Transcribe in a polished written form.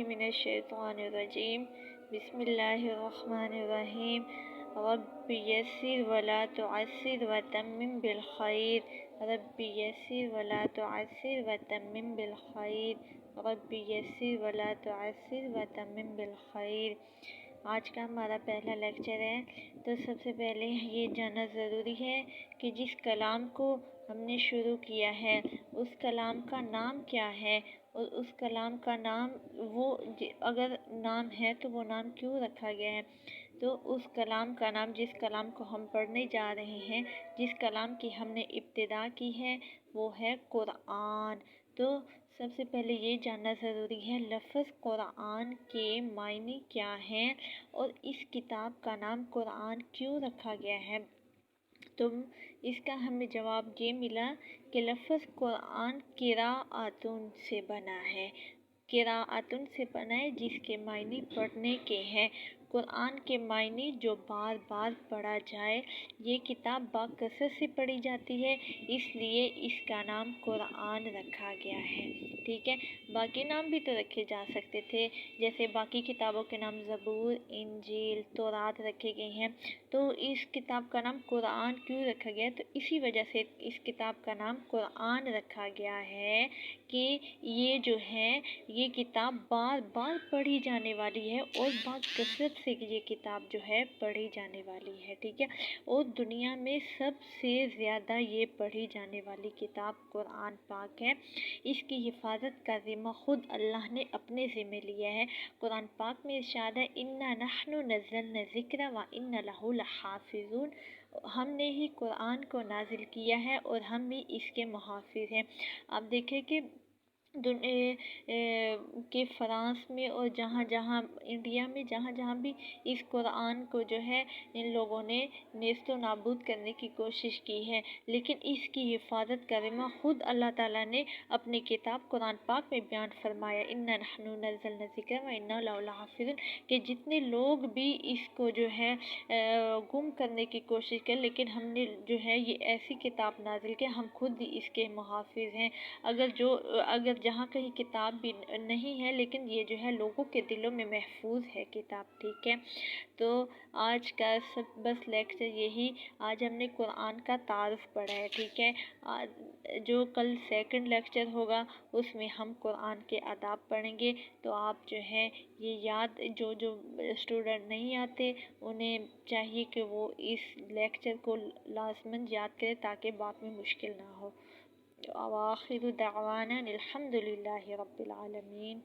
من الشیطان الرجیم بسم اللہ الرحمن الرحیم رب یسر ولا تعسر وتمم بالخیر رب یسر ولا تعسر وتمم بالخیر رب یسر ولا تعسر وتمم بالخیر۔ آج کا ہمارا پہلا لیکچر ہے، تو سب سے پہلے یہ جاننا ضروری ہے کہ جس کلام کو ہم نے شروع کیا ہے اس کلام کا نام کیا ہے، اور اس کلام کا نام اگر نام ہے تو وہ نام کیوں رکھا گیا ہے۔ تو اس کلام کا نام، جس کلام کو ہم پڑھنے جا رہے ہیں، جس کلام کی ہم نے ابتدا کی ہے، وہ ہے قرآن۔ تو سب سے پہلے یہ جاننا ضروری ہے لفظ قرآن کے معنی کیا ہیں اور اس کتاب کا نام قرآن کیوں رکھا گیا ہے۔ تو اس کا ہمیں جواب یہ ملا کہ لفظ قرآن قراءتن سے بنا ہے، قراءتن سے بنا ہے جس کے معنی پڑھنے کے ہیں۔ قرآن کے معنی جو بار بار پڑھا جائے، یہ کتاب باکثرت سے پڑھی جاتی ہے، اس لیے اس کا نام قرآن رکھا گیا ہے۔ ٹھیک ہے، باقی نام بھی تو رکھے جا سکتے تھے، جیسے باقی کتابوں کے نام زبور، انجیل، تورات رکھے گئے ہیں، تو اس کتاب کا نام قرآن کیوں رکھا گیا ہے؟ تو اسی وجہ سے اس کتاب کا نام قرآن رکھا گیا ہے کہ یہ جو ہے یہ کتاب بار بار پڑھی جانے والی ہے، اور باکثرت سے یہ کتاب جو ہے پڑھی جانے والی ہے۔ ٹھیک ہے، اور دنیا میں سب سے زیادہ یہ پڑھی جانے والی کتاب قرآن پاک ہے۔ اس کی حفاظت کا ذمہ خود اللہ نے اپنے ذمہ لیا ہے۔ قرآن پاک میں ارشاد ہے اِنَّا نَحْنُ نَزَّلْنَا الذِّکْرَ وَإِنَّا لَهُ لَحَافِظُونَ، ہم نے ہی قرآن کو نازل کیا ہے اور ہم بھی اس کے محافظ ہیں۔ آپ دیکھیں کہ فرانس میں اور جہاں جہاں انڈیا میں جہاں جہاں بھی اس قرآن کو جو ہے ان لوگوں نے نیست و نابود کرنے کی کوشش کی ہے، لیکن اس کی حفاظت کا ذمہ خود اللہ تعالیٰ نے اپنی کتاب قرآن پاک میں بیان فرمایا اِنَّا نَحْنُ نَزَّلْنَا الذِّکْرَ وَإِنَّا لَهُ لَحَافِظُونَ، کہ جتنے لوگ بھی اس کو جو ہے گم کرنے کی کوشش کریں، لیکن ہم نے جو ہے یہ ایسی کتاب نازل کی، ہم خود ہی اس کے محافظ ہیں۔ اگر جہاں کہیں کتاب بھی نہیں ہے، لیکن یہ جو ہے لوگوں کے دلوں میں محفوظ ہے کتاب۔ ٹھیک ہے، تو آج کا بس لیکچر یہی، آج ہم نے قرآن کا تعارف پڑھا ہے۔ ٹھیک ہے، جو کل سیکنڈ لیکچر ہوگا اس میں ہم قرآن کے آداب پڑھیں گے، تو آپ جو ہے یہ یاد، جو اسٹوڈنٹ نہیں آتے انہیں چاہیے کہ وہ اس لیکچر کو لازماً یاد کرے تاکہ بعد میں مشکل نہ ہو۔ وآخر دعوانا الحمد للہ رب العالمین۔